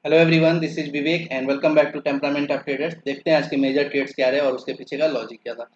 Hello everyone, this is Vivek and welcome back to temperament of traders. देखते हैं आज के मेजर ट्रेड्स क्या रहे और उसके पीछे का लॉजिक क्या था।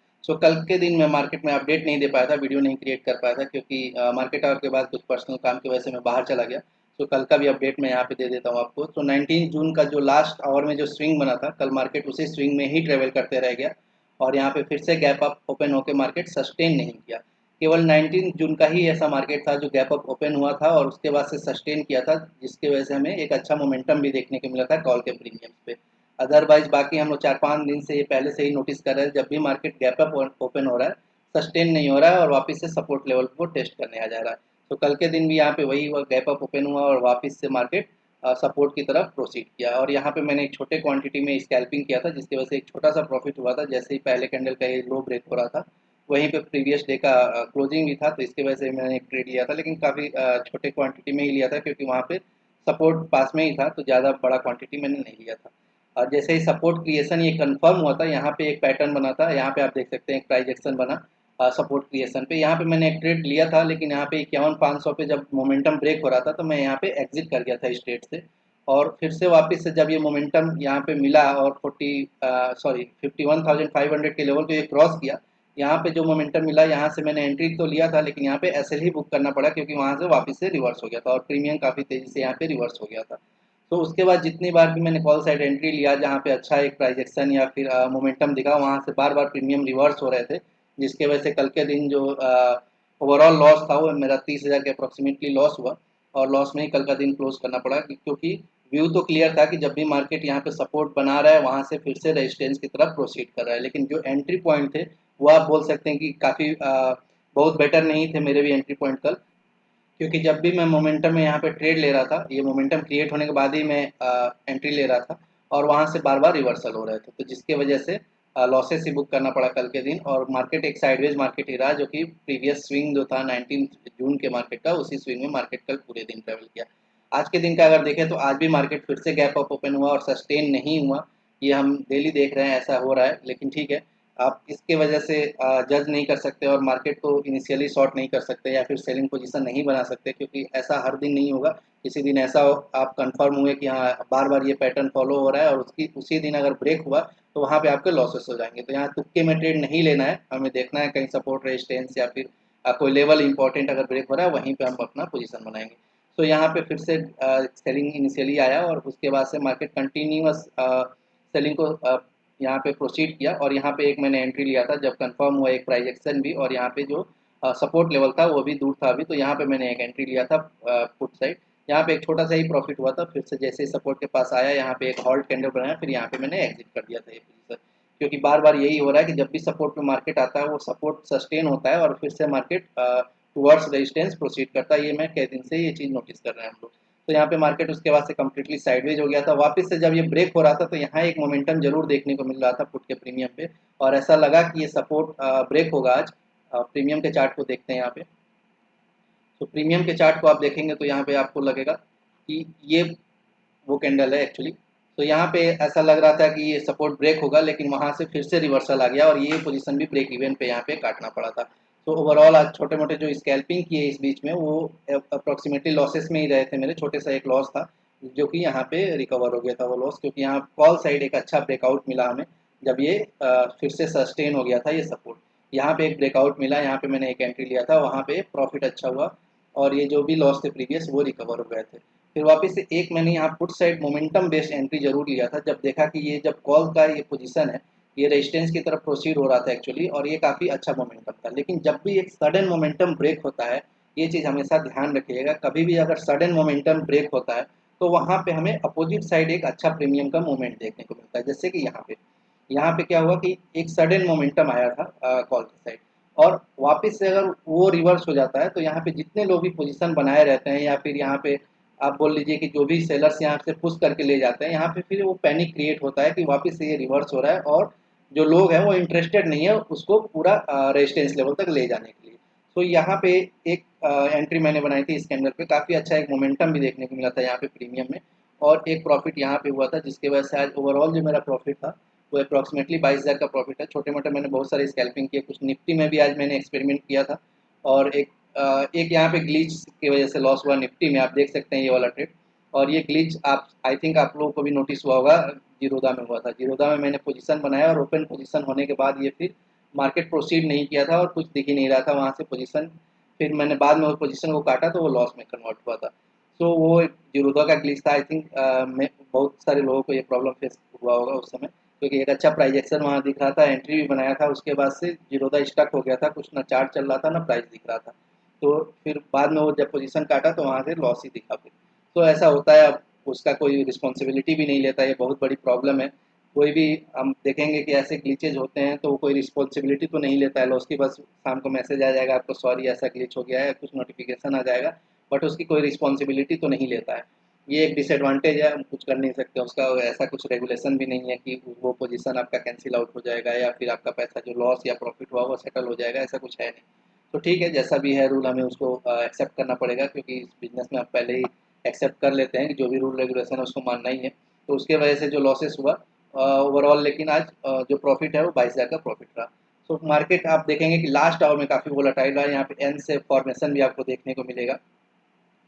कल के दिन मैं मार्केट में अपडेट नहीं दे पाया था, वीडियो नहीं क्रिएट कर पाया था क्योंकि मार्केट आवर के बाद कुछ पर्सनल काम की वजह से मैं बाहर चला गया। कल का भी अपडेट मैं यहाँ पे दे देता हूँ आपको। 19 जून का जो लास्ट आवर में जो स्विंग बना था, कल मार्केट उसी स्विंग में ही ट्रेवल करते रह गया और यहाँ पे फिर से गैप अप ओपन होकर मार्केट सस्टेन नहीं किया। केवल 19 जून का ही ऐसा मार्केट था जो गैप अप ओपन हुआ था और उसके बाद से सस्टेन किया था, जिसकी वजह से हमें एक अच्छा मोमेंटम भी देखने को मिला था कॉल के प्रीमियम्स पे। अदरवाइज बाकी हम लोग 4-5 दिन से ये पहले से ही नोटिस कर रहे हैं, जब भी मार्केट गैप अप ओपन हो रहा है, सस्टेन नहीं हो रहा है और वापस से सपोर्ट लेवल को टेस्ट करने आ जा रहा है। कल के दिन भी यहाँ पे वही हुआ, गैप अप ओपन हुआ और वापस से मार्केट सपोर्ट की तरफ प्रोसीड किया और यहाँ पे मैंने एक छोटे क्वांटिटी में स्कैल्पिंग किया था, जिसकी वजह से एक छोटा सा प्रॉफिट हुआ था। जैसे ही पहले कैंडल का ये लो ब्रेक हो रहा था, वहीं पे प्रीवियस डे का क्लोजिंग भी था, तो इसकी वजह से मैंने एक ट्रेड लिया था, लेकिन काफ़ी छोटे क्वांटिटी में ही लिया था क्योंकि वहाँ पे सपोर्ट पास में ही था, तो ज़्यादा बड़ा क्वांटिटी मैंने नहीं लिया था। और जैसे ही सपोर्ट क्रिएशन ये कंफर्म हुआ था, यहाँ पे एक पैटर्न बना था, यहाँ पे आप देख सकते हैं एक प्राइस एक्शन बना सपोर्ट क्रिएशन पे। यहाँ पे मैंने एक ट्रेड लिया था, लेकिन यहाँ पे 51,500 पे जब मोमेंटम ब्रेक हो रहा था तो मैं यहाँ पे एग्जिट कर गया था इस ट्रेड से। और फिर से वापस से जब ये मोमेंटम यहाँ पे मिला और 51,500 के लेवल को ये क्रॉस किया, यहाँ पे जो मोमेंटम मिला यहाँ से मैंने एंट्री तो लिया था, लेकिन यहाँ पे एसएल ही बुक करना पड़ा क्योंकि वहाँ से वापस से रिवर्स हो गया था और प्रीमियम काफ़ी तेज़ी से यहाँ पे रिवर्स हो गया था। तो उसके बाद जितनी बार भी मैंने कॉल साइड एंट्री लिया जहाँ पे अच्छा एक प्राइजेक्शन या फिर मोमेंटम दिखा, वहाँ से बार बार प्रीमियम रिवर्स हो रहे थे, जिसके वजह से कल के दिन जो ओवरऑल लॉस था वो मेरा 30,000 के अप्रोक्सीमेटली लॉस हुआ और लॉस में ही कल का दिन क्लोज करना पड़ा क्योंकि व्यू तो क्लियर था कि जब भी मार्केट यहाँ पे सपोर्ट बना रहा है वहाँ से फिर से रेजिस्टेंस की तरफ प्रोसीड कर रहा है, लेकिन जो एंट्री पॉइंट थे वो आप बोल सकते हैं कि काफ़ी बहुत बेटर नहीं थे मेरे भी एंट्री पॉइंट कल। क्योंकि जब भी मैं मोमेंटम में यहाँ पे ट्रेड ले रहा था, ये मोमेंटम क्रिएट होने के बाद ही मैं एंट्री ले रहा था और वहाँ से बार बार रिवर्सल हो रहे थे, तो जिसके वजह से लॉसेस ही बुक करना पड़ा कल के दिन और मार्केट एक साइडवेज मार्केट ही रहा, जो कि प्रीवियस स्विंग जो था 19 जून के मार्केट का, उसी स्विंग में मार्केट कल पूरे दिन ट्रेवल किया। आज के दिन का अगर देखें तो आज भी मार्केट फिर से गैप अप ओपन हुआ और सस्टेन नहीं हुआ। ये हम डेली देख रहे हैं, ऐसा हो रहा है, लेकिन ठीक है, आप इसके वजह से जज नहीं कर सकते और मार्केट को इनिशियली शॉर्ट नहीं कर सकते या फिर सेलिंग पोजीशन नहीं बना सकते, क्योंकि ऐसा हर दिन नहीं होगा। किसी दिन ऐसा आप कंफर्म हुए कि हाँ बार बार ये पैटर्न फॉलो हो रहा है और उसकी उसी दिन अगर ब्रेक हुआ तो वहाँ पे आपके लॉसेस हो जाएंगे। तो यहाँ तुक्के में ट्रेड नहीं लेना है, हमें देखना है कहीं सपोर्ट रेजिस्टेंस या फिर कोई लेवल इंपॉर्टेंट अगर ब्रेक हो रहा है वहीं पे हम अपना पोजीशन बनाएंगे। यहाँ पे फिर से सेलिंग इनिशियली आया और उसके बाद से मार्केट कंटिन्यूअस सेलिंग को यहाँ पे प्रोसीड किया और यहाँ पे एक मैंने एंट्री लिया था जब कंफर्म हुआ एक प्राइस एक्शन भी, और यहाँ पे जो सपोर्ट लेवल था वो भी दूर था अभी, तो यहाँ पे मैंने एक एंट्री लिया था पुट साइड। यहाँ पे एक छोटा सा ही प्रॉफिट हुआ था, फिर से जैसे ही सपोर्ट के पास आया यहाँ पे एक हॉल्ट कैंडल बनाया, फिर यहाँ पे मैंने एग्जिट कर दिया था ये पोजीशन। क्योंकि बार बार यही हो रहा है कि जब भी सपोर्ट पे मार्केट आता है वो सपोर्ट सस्टेन होता है और फिर से मार्केट टुवर्ड्स रेजिस्टेंस प्रोसीड करता है। ये मैं कई दिन से ये चीज़ नोटिस कर रहे हैं हम लोग। तो यहाँ पे मार्केट उसके बाद से कम्प्लीटली साइडवेज हो गया था। वापस से जब ये ब्रेक हो रहा था तो यहाँ एक मोमेंटम जरूर देखने को मिल रहा था पुट के प्रीमियम पे और ऐसा लगा कि ये सपोर्ट ब्रेक होगा आज। प्रीमियम के चार्ट को देखते हैं यहाँ पे। तो प्रीमियम के चार्ट को आप देखेंगे तो यहाँ पे आपको लगेगा कि ये वो कैंडल है एक्चुअली। तो यहाँ पे ऐसा लग रहा था कि ये सपोर्ट ब्रेक होगा, लेकिन वहाँ से फिर से रिवर्सल आ गया और ये पोजीशन भी ब्रेक इवन पे यहाँ पे काटना पड़ा था। तो ओवरऑल आज छोटे मोटे जो स्कैल्पिंग किए इस बीच में वो अप्रोक्सीमेटली लॉसेस में ही रहे थे मेरे। छोटे सा एक लॉस था जो कि यहाँ पे रिकवर हो गया था वो लॉस, क्योंकि यहाँ कॉल साइड एक अच्छा ब्रेकआउट मिला हमें जब ये फिर से सस्टेन हो गया था ये सपोर्ट। यहाँ पे एक ब्रेकआउट मिला, यहाँ पे मैंने एक एंट्री लिया था, वहाँ पे प्रॉफिट अच्छा हुआ और ये जो भी लॉस थे प्रीवियस वो रिकवर हो गए थे। फिर वापस से एक मैंने यहाँ put side momentum based entry जरूर लिया था जब देखा कि ये जब कॉल का ये पोजीशन है ये रेजिस्टेंस की तरफ प्रोसीड हो रहा था एक्चुअली और ये काफ़ी अच्छा मोमेंटम था। लेकिन जब भी एक सडन मोमेंटम ब्रेक होता है, ये चीज़ हमेशा ध्यान रखिएगा, कभी भी अगर सडन मोमेंटम ब्रेक होता है तो वहाँ पे हमें अपोजिट साइड एक अच्छा प्रीमियम का मूवमेंट देखने को मिलता है। जैसे कि यहाँ पे क्या हुआ कि एक सडन मोमेंटम आया था कॉल की साइड और वापस से अगर वो रिवर्स हो जाता है तो यहाँ पे जितने लोग भी पोजीशन बनाए रहते हैं या फिर यहाँ पे आप बोल लीजिए कि जो भी सेलर्स यहाँ से पुश करके ले जाते हैं, यहाँ पे फिर वो पैनिक क्रिएट होता है कि वापस से ये रिवर्स हो रहा है और जो लोग हैं वो इंटरेस्टेड नहीं है उसको पूरा रेजिस्टेंस लेवल तक ले जाने के लिए। यहाँ पे एक एंट्री मैंने बनाई थी इस कैंडल पे, काफ़ी अच्छा एक मोमेंटम भी देखने को मिला था यहाँ पे प्रीमियम में और एक प्रॉफिट यहाँ पे हुआ था, जिसकी वजह से आज ओवरऑल जो मेरा प्रॉफिट था वो अप्रॉक्सीमेटली 22,000 का प्रॉफिट है। छोटे मोटे मैंने बहुत सारे स्कैल्पिंग किए, कुछ निफ्टी में भी आज मैंने एक्सपेरिमेंट किया था और एक यहाँ पे ग्लिच की वजह से लॉस हुआ निफ्टी में, आप देख सकते हैं ये वाला ट्रेड। और ये ग्लिच आप आई थिंक आप लोगों को भी नोटिस हुआ होगा, जीरोधा में हुआ था। जीरोधा में मैंने पोजीशन बनाया और ओपन पोजीशन होने के बाद ये फिर मार्केट प्रोसीड नहीं किया था और कुछ दिख ही नहीं रहा था वहाँ से पोजीशन। फिर मैंने बाद में उस पोजीशन को काटा तो वो लॉस में कन्वर्ट हुआ था। तो वो जीरोधा का ग्लिच था आई थिंक। मैं बहुत सारे लोगों को ये प्रॉब्लम फेस हुआ होगा उस समय, क्योंकि एक अच्छा प्राइस एक्शन वहाँ दिख रहा था, एंट्री भी बनाया था, उसके बाद से जीरोधा स्टक हो गया था, कुछ ना चार्ट चल रहा था ना प्राइस दिख रहा था। तो फिर बाद में वो जब पोजीशन काटा तो वहाँ से लॉस ही दिखा फिर। तो ऐसा होता है, अब उसका कोई रिस्पॉन्सिबिलिटी भी नहीं लेता, ये बहुत बड़ी प्रॉब्लम है। कोई भी हम देखेंगे कि ऐसे ग्लिचेज होते हैं तो वो कोई रिस्पॉन्सिबिलिटी तो नहीं लेता है लॉस की, बस शाम को मैसेज आ जाएगा आपको सॉरी ऐसा ग्लिच हो गया है, कुछ नोटिफिकेशन आ जाएगा, बट उसकी कोई रिस्पॉन्सिबिलिटी तो नहीं लेता है। ये एक डिसएडवांटेज है, हम कुछ कर नहीं सकते उसका। ऐसा कुछ रेगुलेशन भी नहीं है कि वो पोजीशन आपका कैंसिल आउट हो जाएगा या फिर आपका पैसा जो लॉस या प्रॉफिट हुआ वो सेटल हो जाएगा, ऐसा कुछ है नहीं। तो ठीक है, जैसा भी है रूल हमें उसको एक्सेप्ट करना पड़ेगा, क्योंकि इस बिजनेस में आप पहले ही एक्सेप्ट कर लेते हैं कि जो भी रूल रेगुलेशन है उसको मानना ही है। तो उसके वजह से जो लॉसेस हुआ ओवरऑल, लेकिन आज जो प्रॉफिट है वो 22,000 का प्रॉफिट रहा। तो मार्केट आप देखेंगे कि लास्ट आवर में काफ़ी वोलेटाइल रहा, यहाँ पे एन से फॉर्मेशन भी आपको देखने को मिलेगा,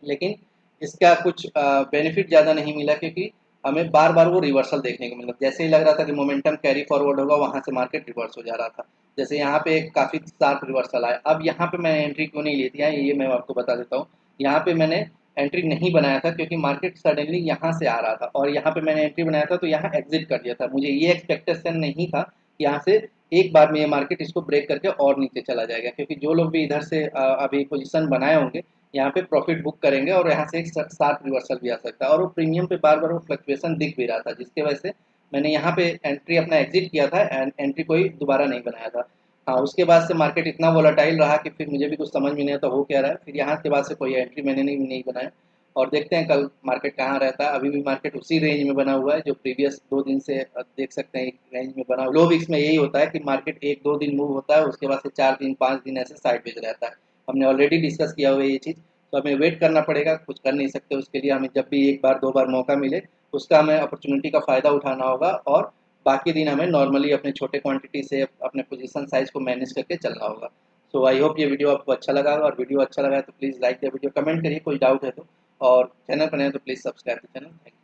लेकिन इसका कुछ बेनिफिट ज़्यादा नहीं मिला, क्योंकि हमें बार बार वो रिवर्सल देखने को मिला। जैसे ही लग रहा था कि मोमेंटम कैरी फॉरवर्ड होगा वहाँ से मार्केट रिवर्स हो जा रहा था। जैसे यहाँ पे एक काफ़ी शार्प रिवर्सल आया। अब यहाँ पे मैंने एंट्री क्यों नहीं ली थी ये मैं आपको बता देता हूँ। यहाँ पे मैंने एंट्री नहीं बनाया था क्योंकि मार्केट सडनली यहाँ से आ रहा था, और यहाँ पे मैंने एंट्री बनाया था तो यहाँ एग्जिट कर दिया था। मुझे ये एक्सपेक्टेशन नहीं था कि यहाँ से एक बार में ये मार्केट इसको ब्रेक करके और नीचे चला जाएगा, क्योंकि जो लोग भी इधर से अभी पोजीशन बनाए होंगे यहाँ पे प्रॉफिट बुक करेंगे और यहाँ से एक शार्प रिवर्सल भी आ सकता है। और वो प्रीमियम पे बार बार वो फ्लक्चुएशन दिख भी रहा था, जिसके वजह से मैंने यहाँ पे एंट्री अपना एग्जिट किया था एंड एंट्री कोई दोबारा नहीं बनाया था। हाँ, उसके बाद से मार्केट इतना वोलाटाइल रहा कि फिर मुझे भी कुछ समझ में नहीं आता हो क्या रहा है। फिर यहाँ के बाद से कोई एंट्री मैंने नहीं बनाया, और देखते हैं कल मार्केट कहाँ रहता है। अभी भी मार्केट उसी रेंज में बना हुआ है जो प्रीवियस 2 दिन से देख सकते हैं, एक रेंज में बना हुआ। लो विक्स में यही होता है कि मार्केट 1-2 दिन मूव होता है, उसके बाद से 4 दिन 5 दिन ऐसे साइडवेज रहता है। हमने ऑलरेडी डिस्कस किया हुआ है ये चीज़। तो हमें वेट करना पड़ेगा, कुछ कर नहीं सकते उसके लिए। हमें जब भी एक बार 2 बार मौका मिले उसका हमें अपॉर्चुनिटी का फ़ायदा उठाना होगा, और बाकी दिन हमें नॉर्मली अपने छोटे क्वांटिटी से अपने पोजीशन साइज़ को मैनेज करके चलना होगा। सो आई होप ये वीडियो आपको अच्छा लगा, और वीडियो अच्छा लगा है तो please like the video, comment करिए कोई डाउट है तो, और चैनल पर नए हैं तो please subscribe the channel. Thank you.